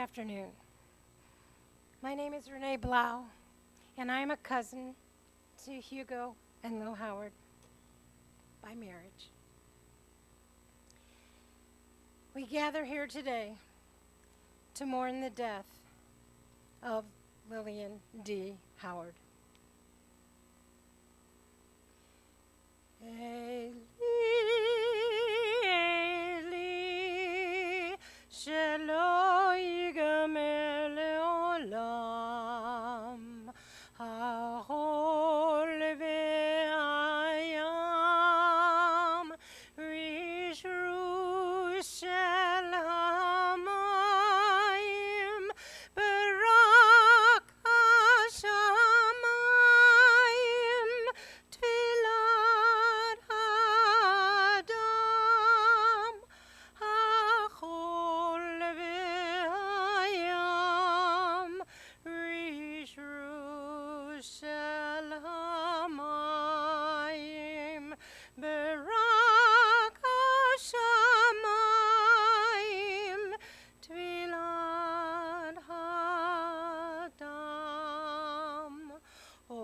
afternoon. My name is Renee Blau, and I'm a cousin to Hugo and Lil Howard by marriage. We gather here today to mourn the death of Lillian D. Howard. Eli, Eli, shelo yigamer leolam, ha'ol ve'ayam, rishru shel hamayim, barak hashamayim, tfilat Adam, ha'chol ve'ayam, rishru shel hamayim, barak hashamayim, tfilat Adam. O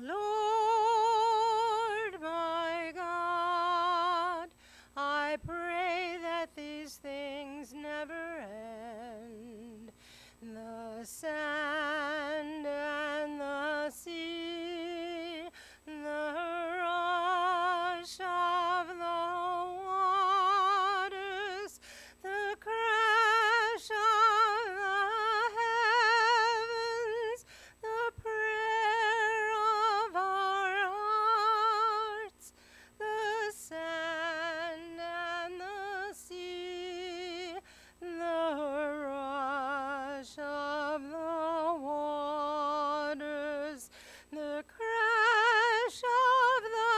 Lord my God, I pray that these things never end. The sand and the sea, the rush of the waters, the crash of the heavens, the prayer of our hearts, the sand and the sea, the rush of the waters, the crash of the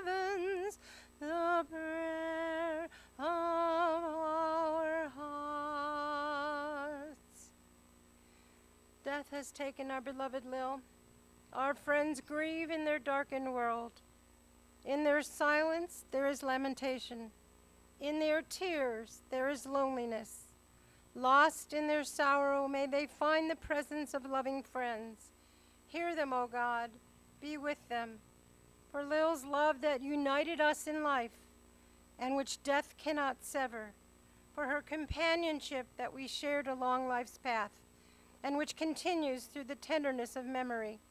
heavens, the prayer of our hearts. Death has taken our beloved Lil. Our friends grieve in their darkened world. In their silence, there is lamentation. In their tears, there is loneliness. Lost in their sorrow, may they find the presence of loving friends. Hear them, O God. Be with them. For Lil's love that united us in life, and which death cannot sever. For her companionship that we shared along life's path, and which continues through the tenderness of memory.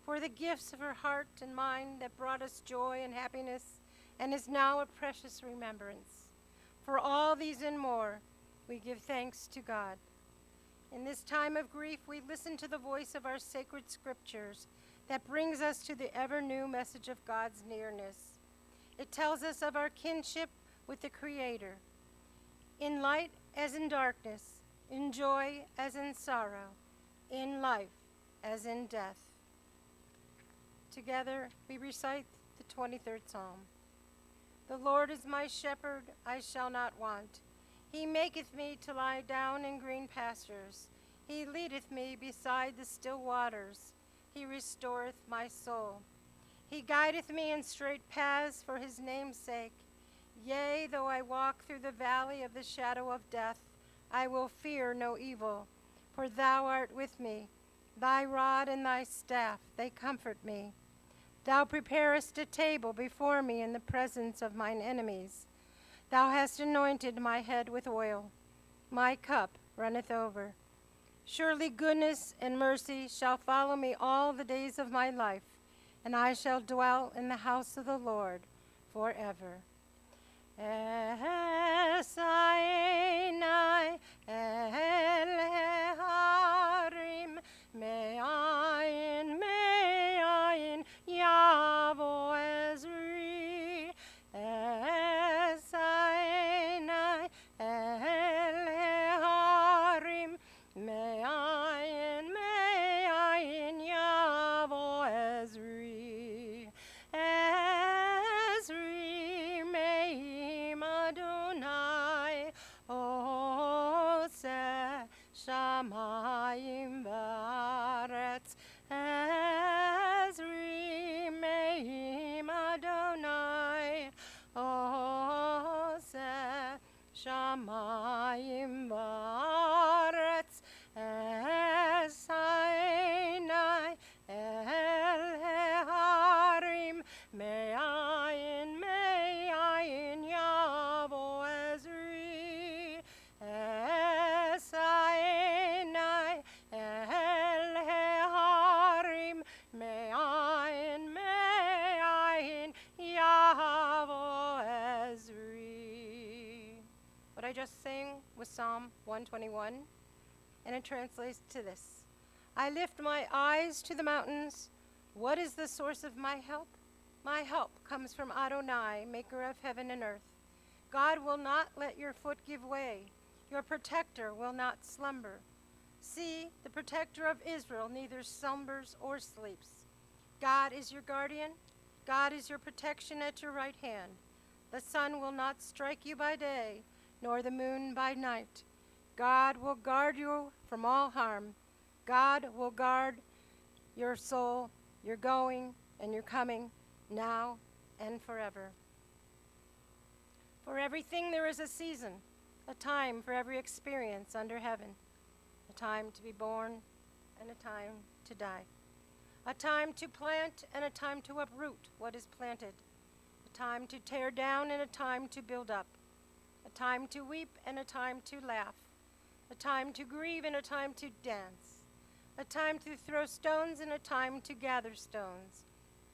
For the gifts of her heart and mind that brought us joy and happiness, and is now a precious remembrance. For all these and more, we give thanks to God. In this time of grief, we listen to the voice of our sacred scriptures that brings us to the ever-new message of God's nearness. It tells us of our kinship with the Creator, in light as in darkness, in joy as in sorrow, in life as in death. Together, we recite the 23rd Psalm. The Lord is my shepherd, I shall not want. He maketh me to lie down in green pastures. He leadeth me beside the still waters. He restoreth my soul. He guideth me in straight paths for his name's sake. Yea, though I walk through the valley of the shadow of death, I will fear no evil, for thou art with me. Thy rod and thy staff, they comfort me. Thou preparest a table before me in the presence of mine enemies. Thou hast anointed my head with oil. My cup runneth over. Surely goodness and mercy shall follow me all the days of my life, and I shall dwell in the house of the Lord forever. Esainai el harim me'ayin Yavo Ezri. Esainai el harim me'ayin Yavo Ezri. Ezri me'im Adonai Ose Shamayim V'aretz. Ezri me'im Adonai Ose Shamayim V'aretz. I just sang was Psalm 121, and it translates to this. I lift my eyes to the mountains. What is the source of my help? My help comes from Adonai, maker of heaven and earth. God will not let your foot give way. Your protector will not slumber. See, the protector of Israel neither slumbers or sleeps. God is your guardian. God is your protection at your right hand. The sun will not strike you by day, nor the moon by night. God will guard you from all harm. God will guard your soul, your going and your coming, now and forever. For everything there is a season, a time for every experience under heaven, a time to be born and a time to die, a time to plant and a time to uproot what is planted, a time to tear down and a time to build up, a time to weep and a time to laugh, a time to grieve and a time to dance, a time to throw stones and a time to gather stones,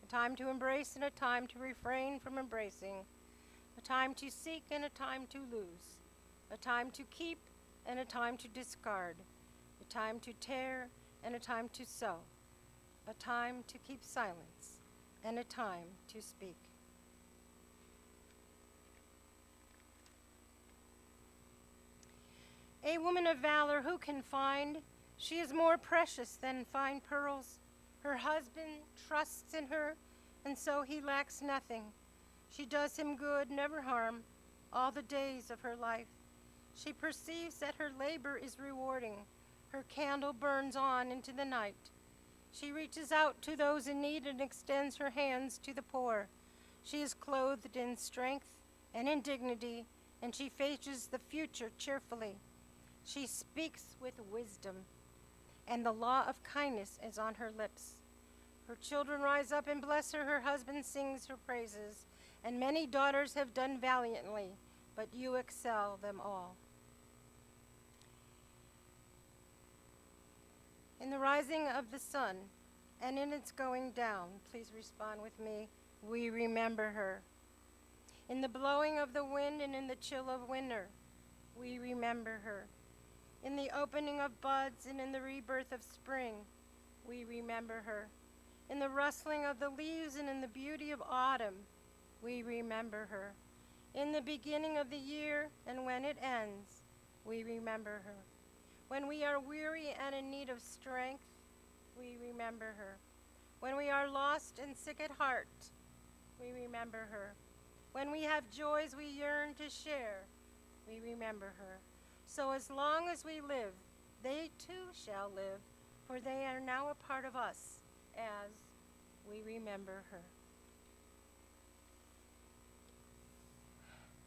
a time to embrace and a time to refrain from embracing, a time to seek and a time to lose, a time to keep and a time to discard, a time to tear and a time to sow, a time to keep silence and a time to speak. A woman of valor who can find? She is more precious than fine pearls. Her husband trusts in her, and so he lacks nothing. She does him good, never harm, all the days of her life. She perceives that her labor is rewarding. Her candle burns on into the night. She reaches out to those in need and extends her hands to the poor. She is clothed in strength and in dignity, and she faces the future cheerfully. She speaks with wisdom, and the law of kindness is on her lips. Her children rise up and bless her. Her husband sings her praises, and many daughters have done valiantly, but you excel them all. In the rising of the sun and in its going down, please respond with me, we remember her. In the blowing of the wind and in the chill of winter, we remember her. In the opening of buds and in the rebirth of spring, we remember her. In the rustling of the leaves and in the beauty of autumn, we remember her. In the beginning of the year and when it ends, we remember her. When we are weary and in need of strength, we remember her. When we are lost and sick at heart, we remember her. When we have joys we yearn to share, we remember her. So as long as we live, they too shall live, for they are now a part of us as we remember her.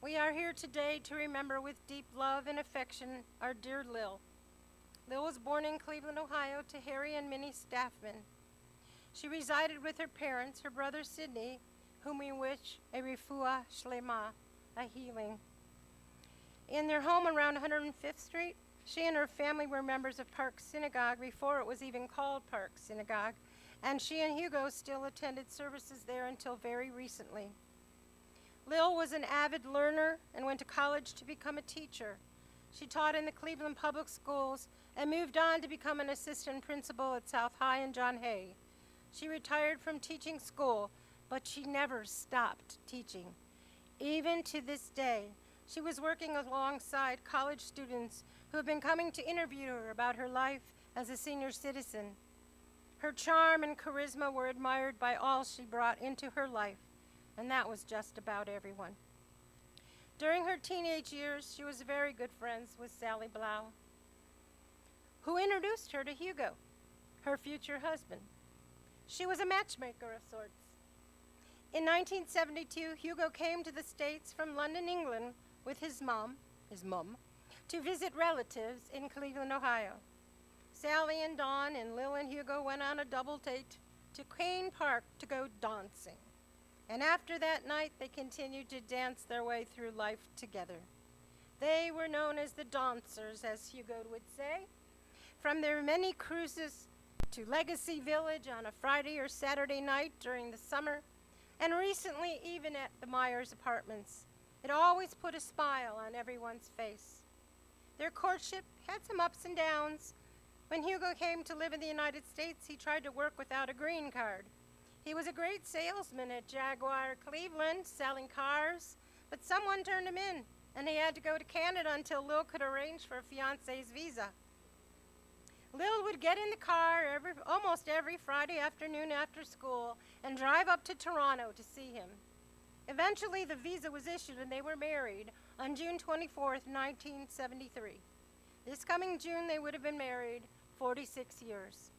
We are here today to remember with deep love and affection our dear Lil. Lil was born in Cleveland, Ohio, to Harry and Minnie Staffman. She resided with her parents, her brother Sidney, whom we wish a refuah shlema, a healing. In their home around 105th Street, she and her family were members of Park Synagogue before it was even called Park Synagogue, and she and Hugo still attended services there until very recently. Lil was an avid learner and went to college to become a teacher. She taught in the Cleveland Public Schools and moved on to become an assistant principal at South High and John Hay. She retired from teaching school, but she never stopped teaching. Even to this day, she was working alongside college students who have been coming to interview her about her life as a senior citizen. Her charm and charisma were admired by all she brought into her life, and that was just about everyone. During her teenage years, she was very good friends with Sally Blau, who introduced her to Hugo, her future husband. She was a matchmaker of sorts. In 1972, Hugo came to the States from London, England, with his mom, to visit relatives in Cleveland, Ohio. Sally and Dawn and Lil and Hugo went on a double date to Queen Park to go dancing. And after that night, they continued to dance their way through life together. They were known as the dancers, as Hugo would say. From their many cruises to Legacy Village on a Friday or Saturday night during the summer, and recently even at the Myers Apartments. It always put a smile on everyone's face. Their courtship had some ups and downs. When Hugo came to live in the United States, he tried to work without a green card. He was a great salesman at Jaguar Cleveland, selling cars, but someone turned him in, and he had to go to Canada until Lil could arrange for a fiance's visa. Lil would get in the car almost every Friday afternoon after school and drive up to Toronto to see him. Eventually, the visa was issued and they were married on June 24th, 1973. This coming June, they would have been married 46 years.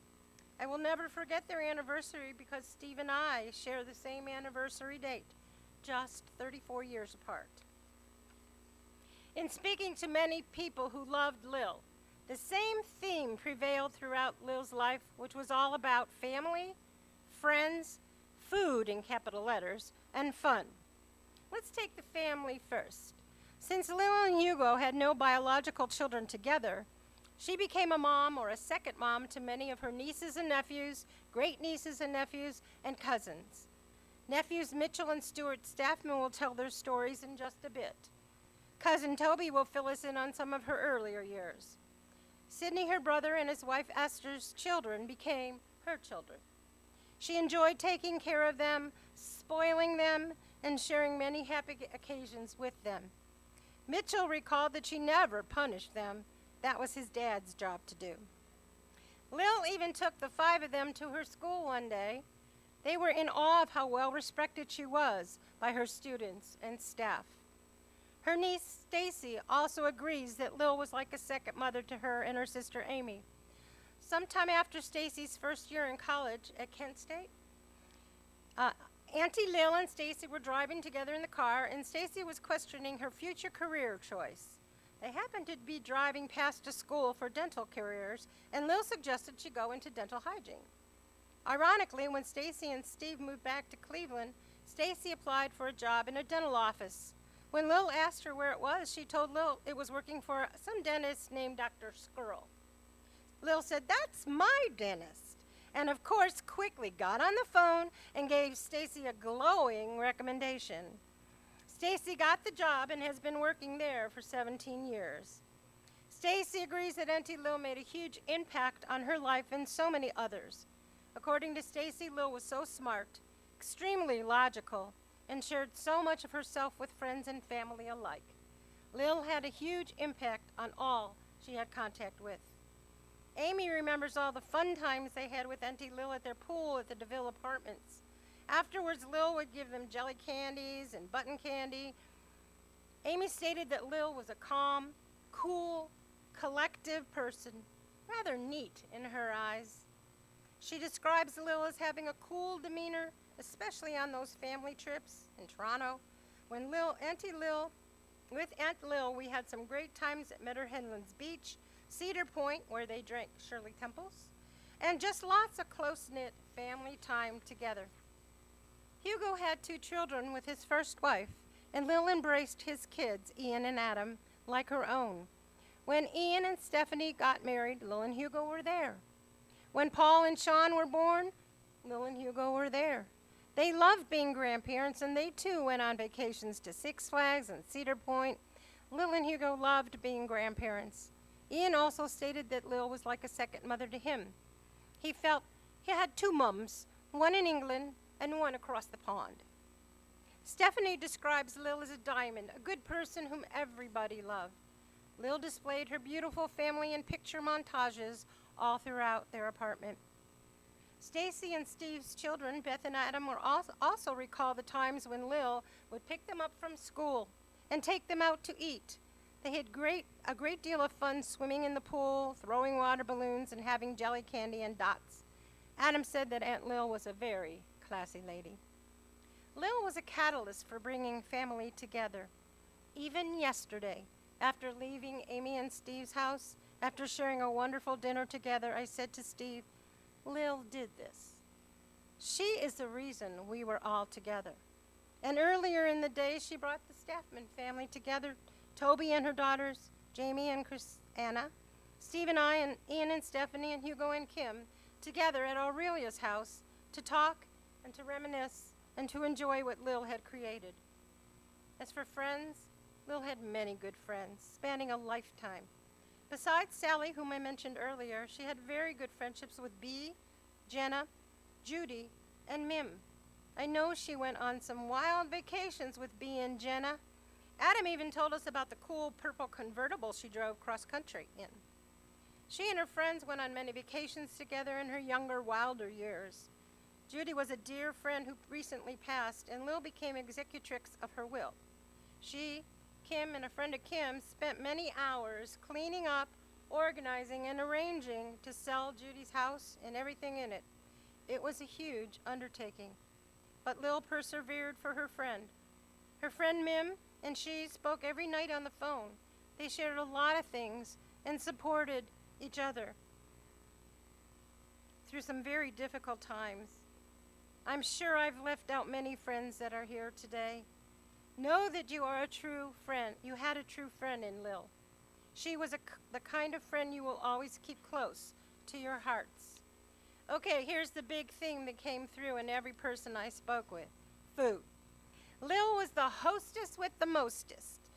I will never forget their anniversary because Steve and I share the same anniversary date, just 34 years apart. In speaking to many people who loved Lil, the same theme prevailed throughout Lil's life, which was all about family, friends, food in capital letters, and fun. Let's take the family first. Since Lil and Hugo had no biological children together, she became a mom or a second mom to many of her nieces and nephews, great-nieces and nephews, and cousins. Nephews Mitchell and Stuart Staffman will tell their stories in just a bit. Cousin Toby will fill us in on some of her earlier years. Sidney, her brother, and his wife Esther's children became her children. She enjoyed taking care of them, spoiling them, and sharing many happy occasions with them. Mitchell recalled that she never punished them. That was his dad's job to do. Lil even took the 5 of them to her school one day. They were in awe of how well respected she was by her students and staff. Her niece Stacy also agrees that Lil was like a second mother to her and her sister Amy. Sometime after Stacy's first year in college at Kent State, Auntie Lil and Stacy were driving together in the car, and Stacy was questioning her future career choice. They happened to be driving past a school for dental careers, and Lil suggested she go into dental hygiene. Ironically, when Stacy and Steve moved back to Cleveland, Stacy applied for a job in a dental office. When Lil asked her where it was, she told Lil it was working for some dentist named Dr. Skrull. Lil said, "That's my dentist," and of course quickly got on the phone and gave Stacy a glowing recommendation. Stacy got the job and has been working there for 17 years. Stacy agrees that Auntie Lil made a huge impact on her life and so many others. According to Stacy, Lil was so smart, extremely logical, and shared so much of herself with friends and family alike. Lil had a huge impact on all she had contact with. Amy remembers all the fun times they had with Auntie Lil at their pool at the DeVille Apartments. Afterwards, Lil would give them jelly candies and button candy. Amy stated that Lil was a calm, cool, collective person, rather neat in her eyes. She describes Lil as having a cool demeanor, especially on those family trips in Toronto. With Aunt Lil, we had some great times at Meadow Headlands Beach, Cedar Point, where they drank Shirley Temples, and just lots of close-knit family time together. Hugo had 2 children with his first wife, and Lil embraced his kids, Ian and Adam, like her own. When Ian and Stephanie got married, Lil and Hugo were there. When Paul and Sean were born, Lil and Hugo were there. They loved being grandparents, and they too went on vacations to Six Flags and Cedar Point. Lil and Hugo loved being grandparents. Ian also stated that Lil was like a second mother to him. He felt he had 2 mums, one in England and one across the pond. Stephanie describes Lil as a diamond, a good person whom everybody loved. Lil displayed her beautiful family in picture montages all throughout their apartment. Stacy and Steve's children, Beth and Adam, were also recall the times when Lil would pick them up from school and take them out to eat. They had a great deal of fun swimming in the pool, throwing water balloons, and having jelly candy and dots. Adam said that Aunt Lil was a very classy lady. Lil was a catalyst for bringing family together. Even yesterday, after leaving Amy and Steve's house, after sharing a wonderful dinner together, I said to Steve, "Lil did this. She is the reason we were all together." And earlier in the day, she brought the Staffman family together, Toby and her daughters, Jamie and Anna, Steve and I, and Ian and Stephanie, and Hugo and Kim, together at Aurelia's house to talk and to reminisce and to enjoy what Lil had created. As for friends, Lil had many good friends, spanning a lifetime. Besides Sally, whom I mentioned earlier, she had very good friendships with Bee, Jenna, Judy, and Mim. I know she went on some wild vacations with Bee and Jenna. Adam even told us about the cool purple convertible she drove cross-country in. She and her friends went on many vacations together in her younger, wilder years. Judy was a dear friend who recently passed, and Lil became executrix of her will. She, Kim, and a friend of Kim's spent many hours cleaning up, organizing, and arranging to sell Judy's house and everything in it. It was a huge undertaking, but Lil persevered for her friend. Her friend Mim and she spoke every night on the phone. They shared a lot of things and supported each other through some very difficult times. I'm sure I've left out many friends that are here today. Know that you are a true friend. You had a true friend in Lil. She was the kind of friend you will always keep close to your hearts. Okay, here's the big thing that came through in every person I spoke with. Food. Lil was the hostess with the mostest.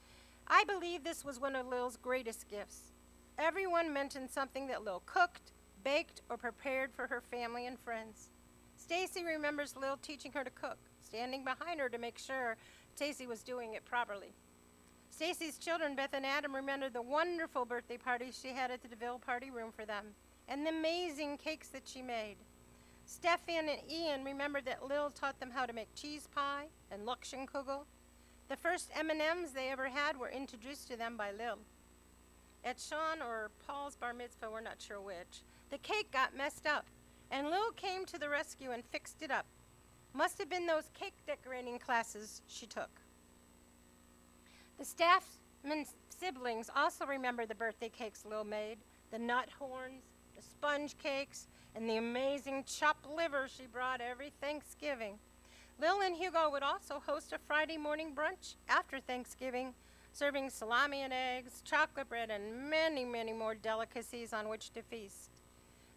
I believe this was one of Lil's greatest gifts. Everyone mentioned something that Lil cooked, baked, or prepared for her family and friends. Stacy remembers Lil teaching her to cook, standing behind her to make sure Stacy was doing it properly. Stacy's children, Beth and Adam, remember the wonderful birthday party she had at the DeVille party room for them, and the amazing cakes that she made. Stefan and Ian remembered that Lil taught them how to make cheese pie and Luxenkugel. The first M&Ms they ever had were introduced to them by Lil. At Sean or Paul's bar mitzvah, we're not sure which, the cake got messed up, and Lil came to the rescue and fixed it up. Must have been those cake decorating classes she took. The staff's siblings also remember the birthday cakes Lil made, the nut horns, the sponge cakes, and the amazing chopped liver she brought every Thanksgiving. Lil and Hugo would also host a Friday morning brunch after Thanksgiving, serving salami and eggs, chocolate bread, and many, many more delicacies on which to feast.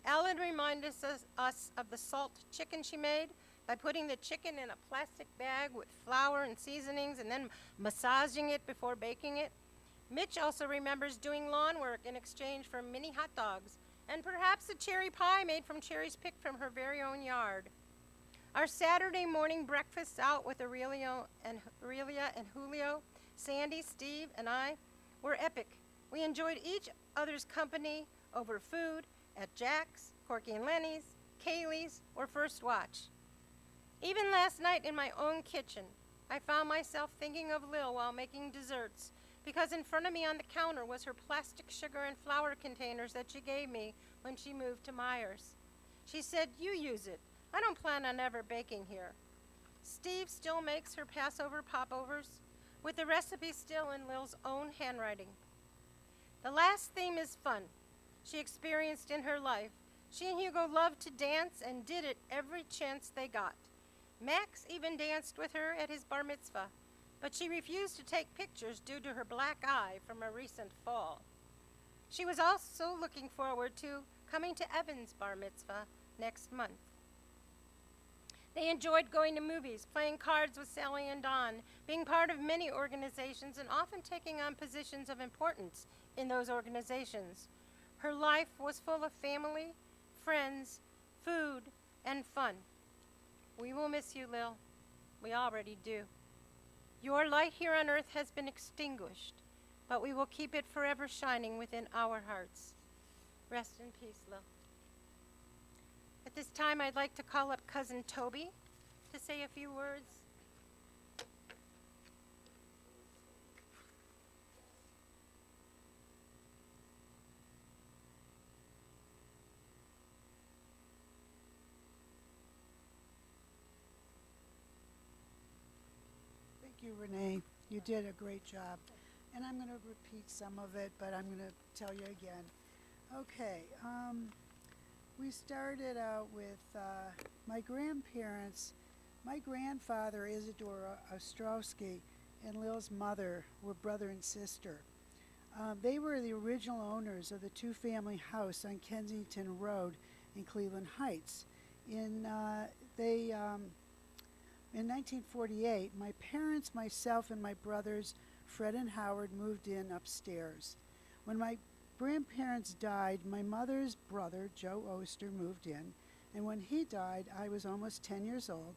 Ellen reminded us of the salt chicken she made by putting the chicken in a plastic bag with flour and seasonings and then massaging it before baking it. Mitch also remembers doing lawn work in exchange for mini hot dogs and perhaps a cherry pie made from cherries picked from her very own yard. Our Saturday morning breakfasts out with Aurelia and Julio, Sandy, Steve, and I were epic. We enjoyed each other's company over food at Jack's, Corky and Lenny's, Kaylee's, or First Watch. Even last night in my own kitchen, I found myself thinking of Lil while making desserts, because in front of me on the counter was her plastic sugar and flour containers that she gave me when she moved to Myers. She said, "You use it. I don't plan on ever baking here." Steve still makes her Passover popovers, with the recipe still in Lil's own handwriting. The last theme is fun she experienced in her life. She and Hugo loved to dance and did it every chance they got. Max even danced with her at his bar mitzvah, but she refused to take pictures due to her black eye from a recent fall. She was also looking forward to coming to Evan's bar mitzvah next month. They enjoyed going to movies, playing cards with Sally and Don, being part of many organizations, and often taking on positions of importance in those organizations. Her life was full of family, friends, food, and fun. We will miss you, Lil. We already do. Your light here on earth has been extinguished, but we will keep it forever shining within our hearts. Rest in peace, Lil. At this time, I'd like to call up Cousin Toby to say a few words. Thank you, Renee. You did a great job. And I'm going to repeat some of it, but I'm going to tell you again. Okay, we started out with my grandparents. My grandfather, Isadora Ostrowski, and Lil's mother were brother and sister. They were the original owners of the two-family house on Kensington Road in Cleveland Heights. In 1948, my parents, myself, and my brothers, Fred and Howard, moved in upstairs. When my grandparents died, my mother's brother, Joe Oster, moved in, and when he died, I was almost 10 years old.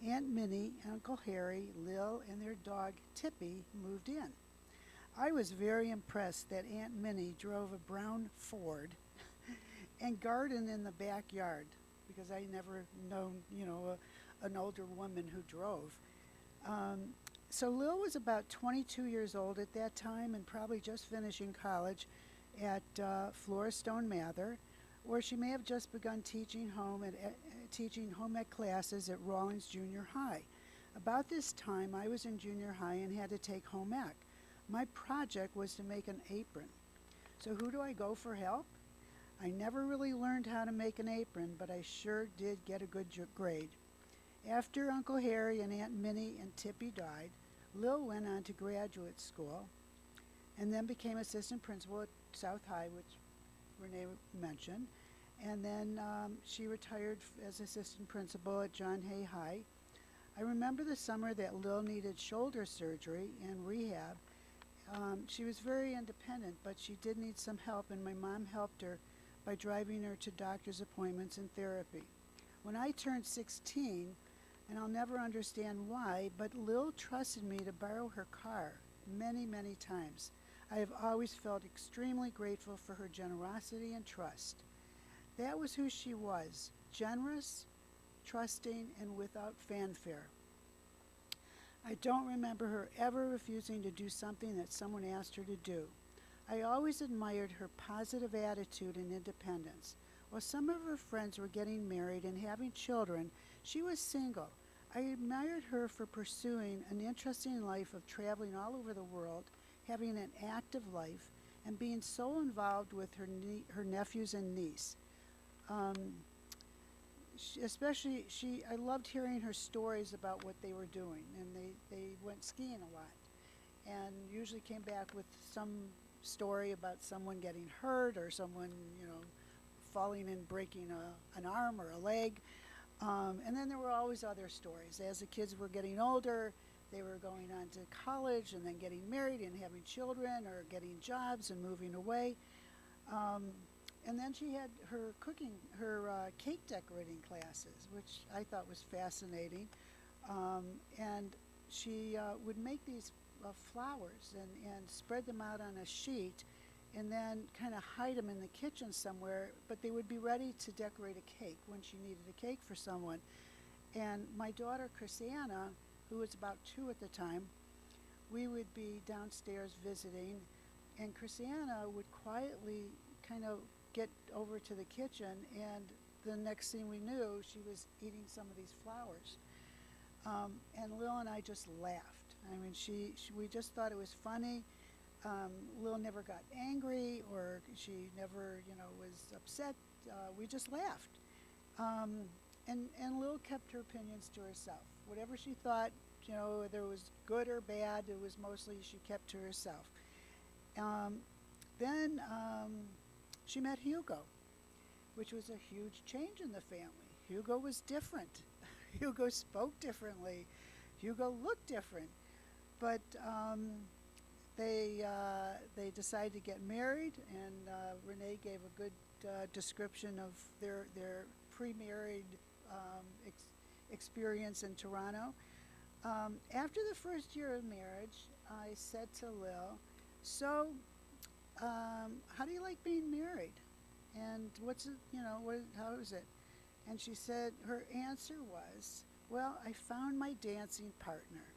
Aunt Minnie, Uncle Harry, Lil, and their dog, Tippy, moved in. I was very impressed that Aunt Minnie drove a brown Ford and gardened in the backyard, because I never known, an older woman who drove. So Lil was about 22 years old at that time and probably just finishing college at Floristone Mather, or she may have just begun teaching home ec classes at Rawlins Junior High. About this time, I was in junior high and had to take home ec. My project was to make an apron. So who do I go for help? I never really learned how to make an apron, but I sure did get a good grade. After Uncle Harry and Aunt Minnie and Tippy died, Lil went on to graduate school and then became assistant principal at South High, which Renee mentioned. And then she retired as assistant principal at John Hay High. I remember the summer that Lil needed shoulder surgery and rehab. She was very independent, but she did need some help, and my mom helped her by driving her to doctor's appointments and therapy. When I turned 16, and I'll never understand why, but Lil trusted me to borrow her car many, many times. I have always felt extremely grateful for her generosity and trust. That was who she was, generous, trusting, and without fanfare. I don't remember her ever refusing to do something that someone asked her to do. I always admired her positive attitude and independence. While some of her friends were getting married and having children, she was single. I admired her for pursuing an interesting life of traveling all over the world, having an active life, and being so involved with her nephews and niece. I loved hearing her stories about what they were doing, and they went skiing a lot, and usually came back with some story about someone getting hurt or someone, falling and breaking an arm or a leg. And then there were always other stories. As the kids were getting older, they were going on to college and then getting married and having children or getting jobs and moving away. And then she had her cake decorating classes, which I thought was fascinating. And she would make these flowers and spread them out on a sheet and then kind of hide them in the kitchen somewhere, but they would be ready to decorate a cake when she needed a cake for someone. And my daughter, Chrisanna, who was about 2 at the time, we would be downstairs visiting, and Chrisanna would quietly kind of get over to the kitchen, and the next thing we knew, she was eating some of these flowers. And Lil and I just laughed. I mean, we just thought it was funny. Lil never got angry, or she never, was upset. We just laughed. And Lil kept her opinions to herself. Whatever she thought, whether it was good or bad, it was mostly she kept to herself. Then she met Hugo, which was a huge change in the family. Hugo was different. Hugo spoke differently. Hugo looked different. But they decided to get married, and Renee gave a good description of their pre-married experience in Toronto. After the first year of marriage, I said to Lil, "So, how do you like being married? And what's it, how is it?" And she said, her answer was, "Well, I found my dancing partner."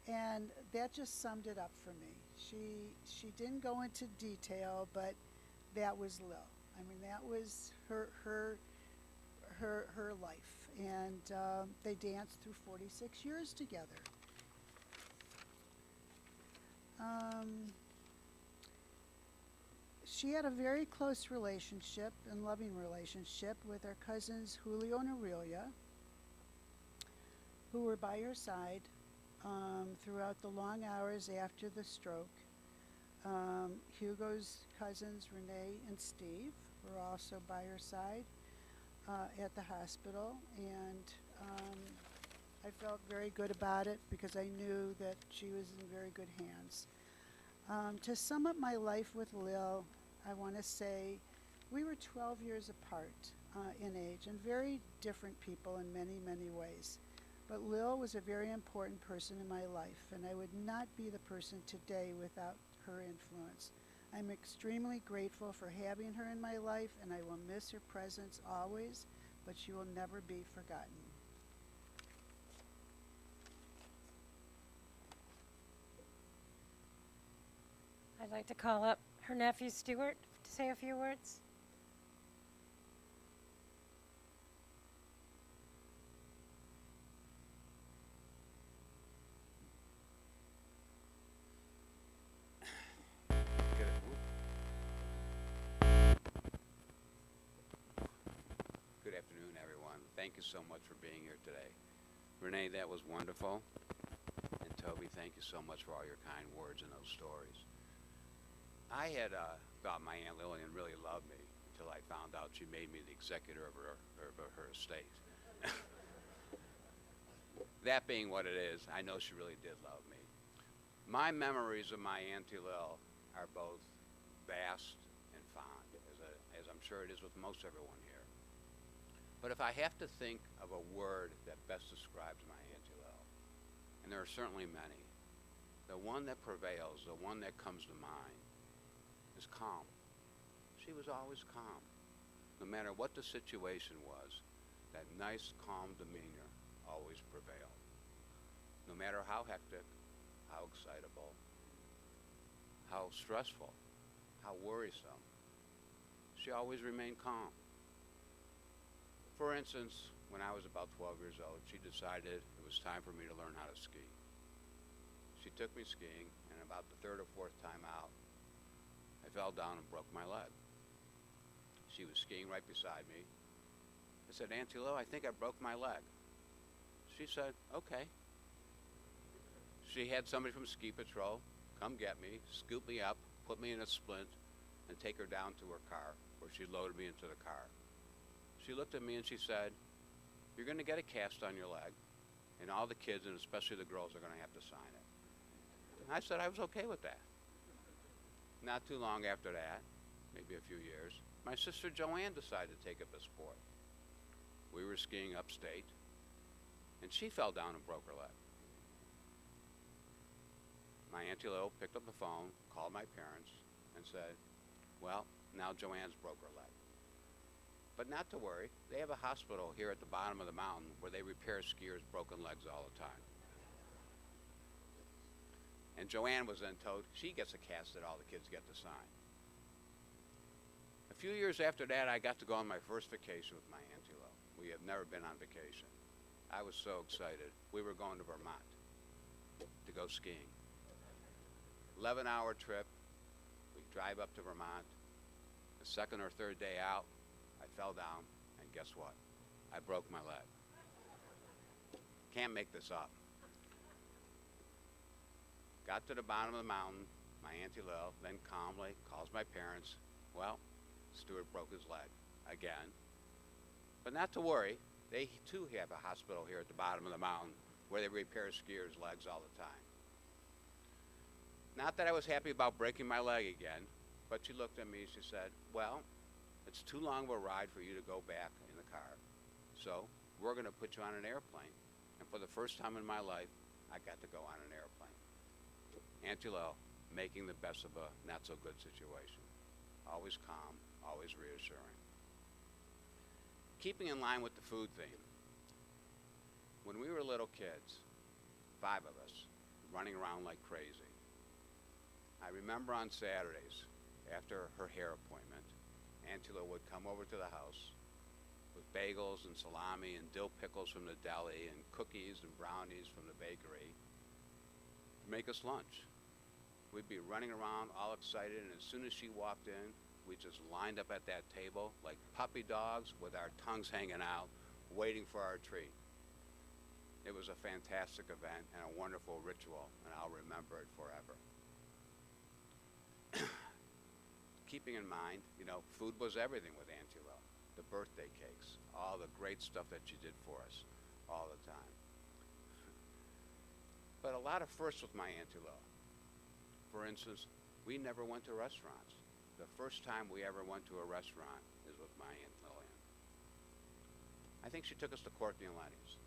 And that just summed it up for me. She didn't go into detail, but that was Lil. I mean, that was her life. And they danced through 46 years together. She had a very close relationship and loving relationship with our cousins Julio and Aurelia, who were by her side throughout the long hours after the stroke. Hugo's cousins Renee and Steve were also by her side at the hospital, and I felt very good about it because I knew that she was in very good hands. To sum up my life with Lil, I want to say we were 12 years apart in age and very different people in many, many ways. But Lil was a very important person in my life, and I would not be the person today without her influence. I'm extremely grateful for having her in my life, and I will miss her presence always, but she will never be forgotten. I'd like to call up her nephew Stuart to say a few words. Good afternoon, everyone. Thank you so much for being here today. Renee, that was wonderful. And Toby, thank you so much for all your kind words and those stories. I had thought my Aunt Lillian really loved me until I found out she made me the executor of her estate. That being what it is, I know she really did love me. My memories of my Auntie Lil are both vast and fond, as I'm sure it is with most everyone here. But if I have to think of a word that best describes my Auntie Lil, and there are certainly many, the one that prevails, the one that comes to mind, is calm. She was always calm. No matter what the situation was, that nice, calm demeanor always prevailed. No matter how hectic, how excitable, how stressful, how worrisome, she always remained calm. For instance, when I was about 12 years old, she decided it was time for me to learn how to ski. She took me skiing, and about the third or fourth time out, I fell down and broke my leg. She was skiing right beside me. I said, Auntie Lo, I think I broke my leg. She said, okay. She had somebody from Ski Patrol come get me, scoop me up, put me in a splint, and take her down to her car, where she loaded me into the car. She looked at me and she said, you're going to get a cast on your leg, and all the kids, and especially the girls, are going to have to sign it. And I said I was okay with that. Not too long after that, maybe a few years, my sister Joanne decided to take up a sport. We were skiing upstate, and she fell down and broke her leg. My Auntie Lil picked up the phone, called my parents, and said, well, now Joanne's broke her leg. But not to worry, they have a hospital here at the bottom of the mountain where they repair skiers' broken legs all the time. And Joanne was then told she gets a cast that all the kids get to sign. A few years after that, I got to go on my first vacation with my Auntie Lil. We have never been on vacation. I was so excited. We were going to Vermont to go skiing. 11-hour trip. We drive up to Vermont. The second or third day out, I fell down, and guess what? I broke my leg. Can't make this up. Got to the bottom of the mountain. My Auntie Lil then calmly calls my parents. Well, Stuart broke his leg again. But not to worry, they too have a hospital here at the bottom of the mountain where they repair skiers' legs all the time. Not that I was happy about breaking my leg again, but she looked at me and she said, well, it's too long of a ride for you to go back in the car. So we're going to put you on an airplane. And for the first time in my life, I got to go on an airplane. Auntie Lil, making the best of a not-so-good situation. Always calm, always reassuring. Keeping in line with the food theme, when we were little kids, 5 of us, running around like crazy, I remember on Saturdays, after her hair appointment, Auntie Lil would come over to the house with bagels and salami and dill pickles from the deli and cookies and brownies from the bakery to make us lunch. We'd be running around all excited, and as soon as she walked in, we just lined up at that table like puppy dogs with our tongues hanging out, waiting for our treat. It was a fantastic event and a wonderful ritual, and I'll remember it forever. Keeping in mind, food was everything with Auntie Lil. The birthday cakes, all the great stuff that she did for us all the time. But a lot of firsts with my Auntie Lil. For instance, we never went to restaurants. The first time we ever went to a restaurant is with my Aunt Lillian. I think she took us to Courtney and Lenny's.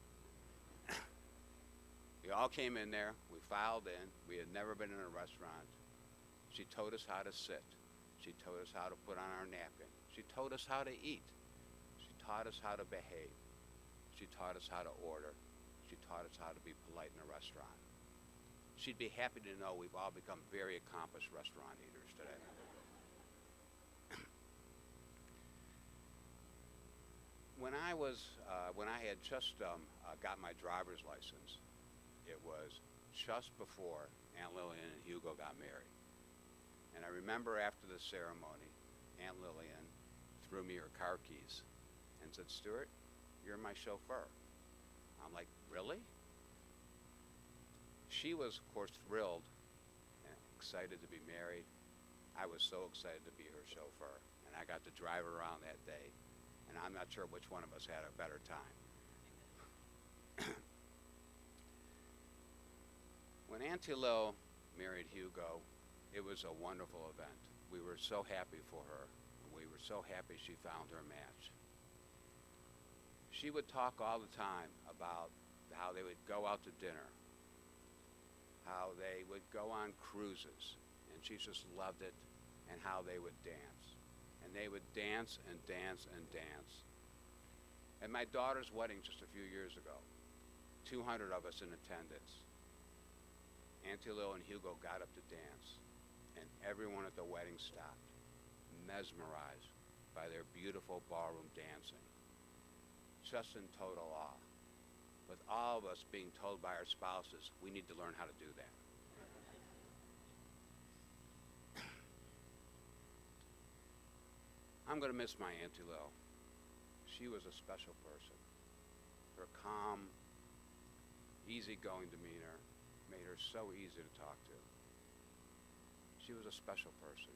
We all came in there, we filed in, we had never been in a restaurant. She taught us how to sit. She taught us how to put on our napkin. She taught us how to eat. She taught us how to behave. She taught us how to order. She taught us how to be polite in a restaurant. She'd be happy to know we've all become very accomplished restaurant eaters today. When I had just got my driver's license, it was just before Aunt Lillian and Hugo got married. And I remember after the ceremony, Aunt Lillian threw me her car keys and said, "Stuart, you're my chauffeur." I'm like, "Really?" She was, of course, thrilled and excited to be married. I was so excited to be her chauffeur, and I got to drive her around that day, and I'm not sure which one of us had a better time. When Auntie Lil married Hugo, it was a wonderful event. We were so happy for her, and we were so happy she found her match. She would talk all the time about how they would go out to dinner, how they would go on cruises, and she just loved it, and how they would dance. And they would dance and dance and dance. At my daughter's wedding just a few years ago, 200 of us in attendance, Auntie Lil and Hugo got up to dance, and everyone at the wedding stopped, mesmerized by their beautiful ballroom dancing, just in total awe. With all of us being told by our spouses, we need to learn how to do that. I'm going to miss my Auntie Lil. She was a special person. Her calm, easygoing demeanor made her so easy to talk to. She was a special person.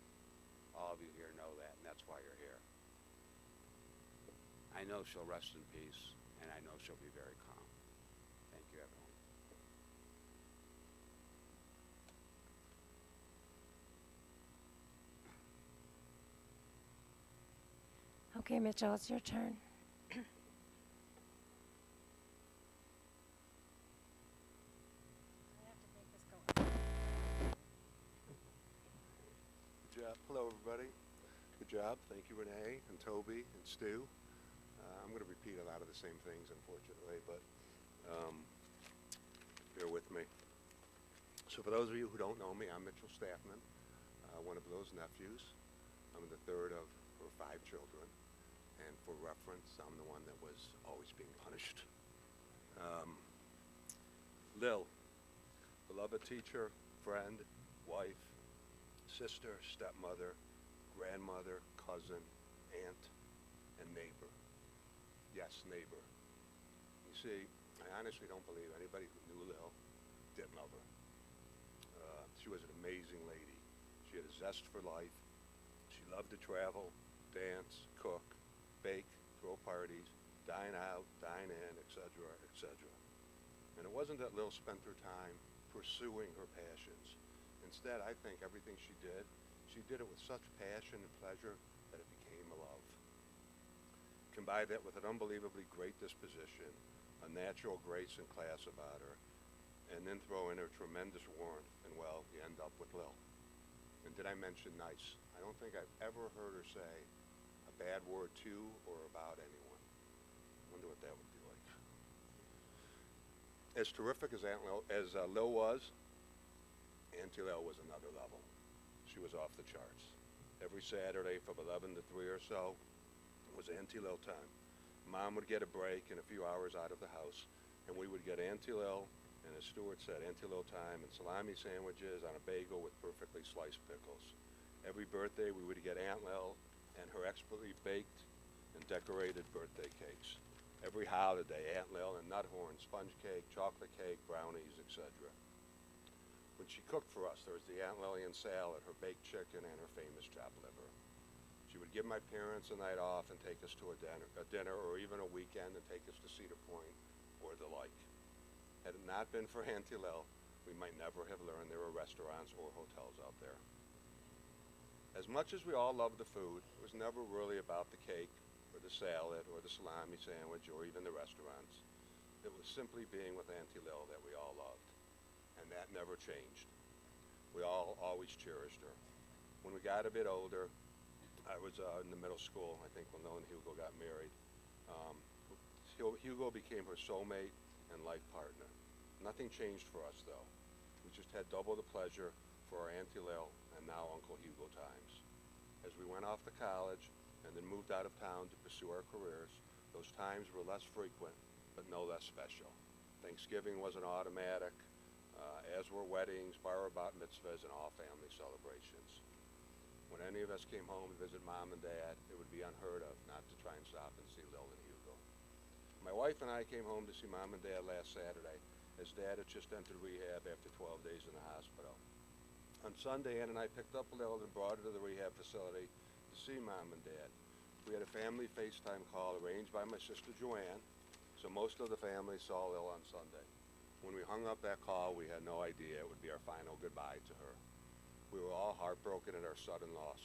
All of you here know that, and that's why you're here. I know she'll rest in peace, and I know she'll be very calm. Thank you, everyone. Okay, Mitchell, it's your turn. Good job. Hello, everybody. Good job. Thank you, Renee and Toby and Stu. I'm going to repeat a lot of the same things, unfortunately, but bear with me. So for those of you who don't know me, I'm Mitchell Staffman, one of those nephews. I'm the third of her 5 children, and for reference, I'm the one that was always being punished. Lil, beloved teacher, friend, wife, sister, stepmother, grandmother, cousin, aunt, and neighbor. Yes, neighbor. You see, I honestly don't believe anybody who knew Lil didn't love her. She was an amazing lady. She had a zest for life. She loved to travel, dance, cook, bake, throw parties, dine out, dine in, etc., etc. And it wasn't that Lil spent her time pursuing her passions. Instead, I think everything she did it with such passion and pleasure that it became a love. Combine that with an unbelievably great disposition, a natural grace and class about her, and then throw in her tremendous warmth, and well, you end up with Lil. And did I mention nice? I don't think I've ever heard her say a bad word to or about anyone. I wonder what that would be like. As terrific as Lil was, Auntie Lil was another level. She was off the charts. Every Saturday from 11 to 3 or so was Auntie Lil time. Mom would get a break and a few hours out of the house, and we would get Auntie Lil, and as Stuart said, Auntie Lil time and salami sandwiches on a bagel with perfectly sliced pickles. Every birthday we would get Aunt Lil and her expertly baked and decorated birthday cakes. Every holiday, Aunt Lil and nut horn, sponge cake, chocolate cake, brownies, etc. When she cooked for us, there was the Aunt Lillian salad, her baked chicken, and her famous chopped liver. She would give my parents a night off and take us to a dinner or even a weekend and take us to Cedar Point or the like. Had it not been for Auntie Lil, we might never have learned there were restaurants or hotels out there. As much as we all loved the food, it was never really about the cake or the salad or the salami sandwich or even the restaurants. It was simply being with Auntie Lil that we all loved, and that never changed. We all always cherished her. When we got a bit older, I was in the middle school, I think, when Lil and Hugo got married. Hugo became her soulmate and life partner. Nothing changed for us, though. We just had double the pleasure for our Auntie Lil and now Uncle Hugo times. As we went off to college and then moved out of town to pursue our careers, those times were less frequent, but no less special. Thanksgiving wasn't automatic, as were weddings, bar bat mitzvahs, and all family celebrations. When any of us came home to visit Mom and Dad, it would be unheard of not to try and stop and see Lil and Hugo. My wife and I came home to see Mom and Dad last Saturday, as Dad had just entered rehab after 12 days in the hospital. On Sunday, Ann and I picked up Lil and brought her to the rehab facility to see Mom and Dad. We had a family FaceTime call arranged by my sister Joanne, so most of the family saw Lil on Sunday. When we hung up that call, we had no idea it would be our final goodbye to her. We were all heartbroken at our sudden loss.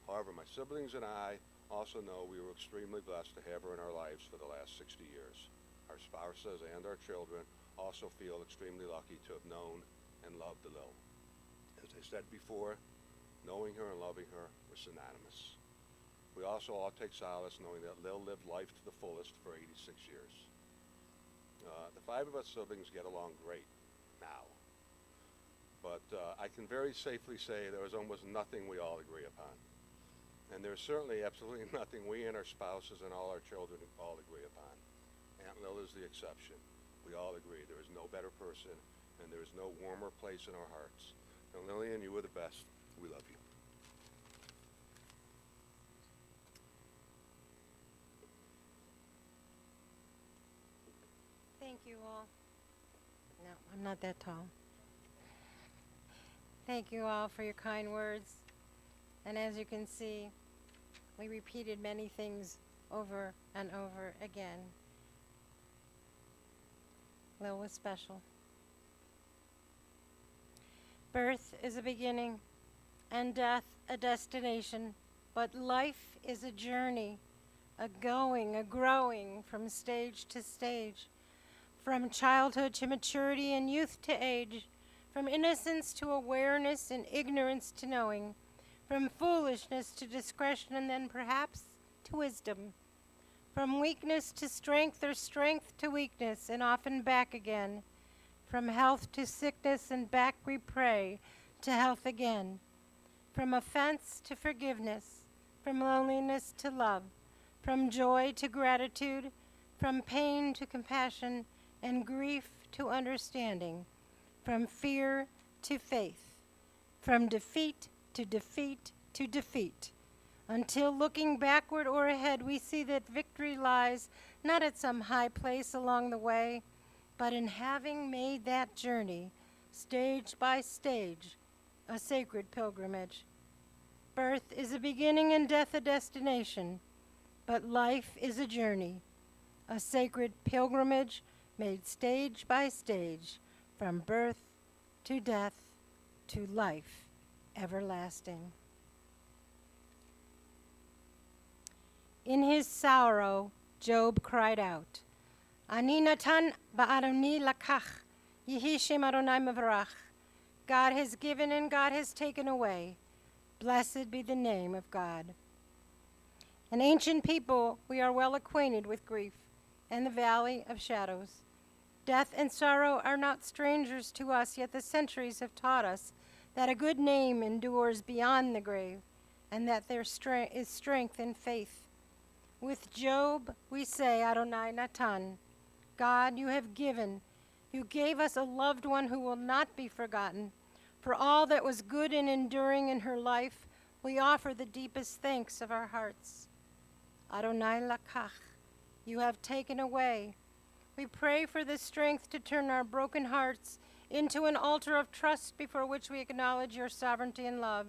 However, my siblings and I also know we were extremely blessed to have her in our lives for the last 60 years. Our spouses and our children also feel extremely lucky to have known and loved Lil. As I said before, knowing her and loving her were synonymous. We also all take solace knowing that Lil lived life to the fullest for 86 years. The five of us siblings get along great now. But I can very safely say there is almost nothing we all agree upon. And there's certainly absolutely nothing we and our spouses and all our children all agree upon. Aunt Lil is the exception. We all agree there is no better person and there is no warmer place in our hearts. Now, Lillian, you were the best. We love you. Thank you all. No, I'm not that tall. Thank you all for your kind words. And as you can see, we repeated many things over and over again. Lil was special. Birth is a beginning and death a destination, but life is a journey, a going, a growing from stage to stage, from childhood to maturity and youth to age, from innocence to awareness and ignorance to knowing, from foolishness to discretion and then perhaps to wisdom, from weakness to strength or strength to weakness and often back again, from health to sickness and back we pray to health again, from offense to forgiveness, from loneliness to love, from joy to gratitude, from pain to compassion, and grief to understanding, from fear to faith, from defeat to defeat to defeat, until looking backward or ahead we see that victory lies not at some high place along the way, but in having made that journey, stage by stage, a sacred pilgrimage. Birth is a beginning and death a destination, but life is a journey, a sacred pilgrimage made stage by stage, from birth to death to life everlasting. In his sorrow, Job cried out, Ani natan ba'aroni lakach, yehi shem Adonai mevarach. God has given and God has taken away. Blessed be the name of God. An ancient people, we are well acquainted with grief and the valley of shadows. Death and sorrow are not strangers to us, yet the centuries have taught us that a good name endures beyond the grave, and that there is strength in faith. With Job, we say, Adonai Natan, God, you have given. You gave us a loved one who will not be forgotten. For all that was good and enduring in her life, we offer the deepest thanks of our hearts. Adonai Lakach, you have taken away. We pray for the strength to turn our broken hearts into an altar of trust before which we acknowledge your sovereignty and love.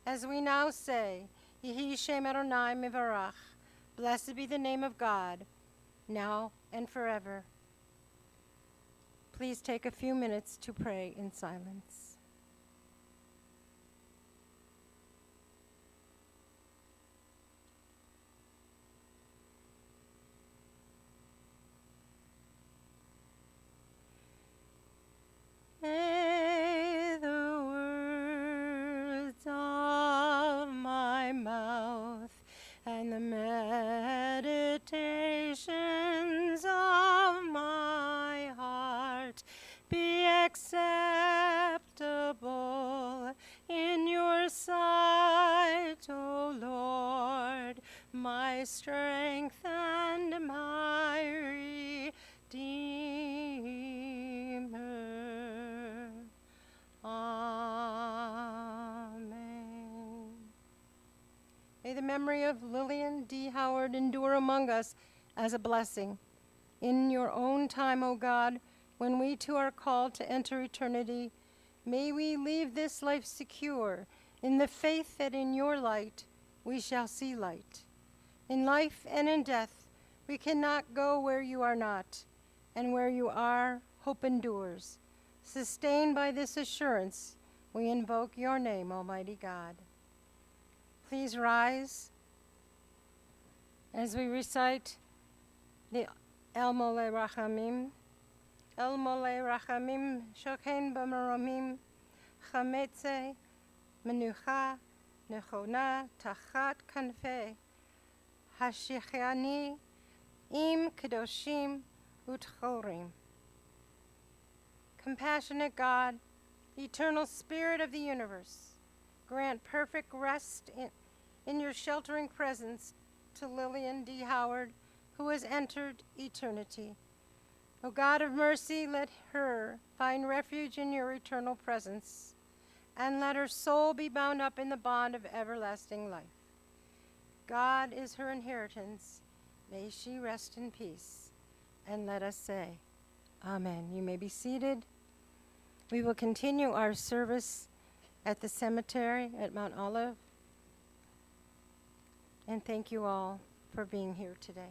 As we now say, Yehi Shem Adonai Mevarach, blessed be the name of God, now and forever. Please take a few minutes to pray in silence. May the words of my mouth and the meditations of my heart be acceptable in your sight, O Lord, my strength and my Redeemer. Amen. May the memory of Lillian D. Howard endure among us as a blessing. In your own time, O God, when we too are called to enter eternity, may we leave this life secure in the faith that in your light we shall see light. In life and in death, we cannot go where you are not, and where you are, hope endures. Sustained by this assurance, we invoke your name, Almighty God. Please rise as we recite the El Mole Rachamim. El Mole Rachamim, Shokein B'Maromim, Chametze, Menucha, Nechona, Tachat Kanfe, Hashichani, Im Kedoshim, Utchorim. Compassionate God, eternal Spirit of the universe, grant perfect rest in your sheltering presence to Lillian D. Howard, who has entered eternity. O God of mercy, let her find refuge in your eternal presence, and let her soul be bound up in the bond of everlasting life. God is her inheritance. May she rest in peace. And let us say, Amen. You may be seated. We will continue our service at the cemetery at Mount Olive. And thank you all for being here today.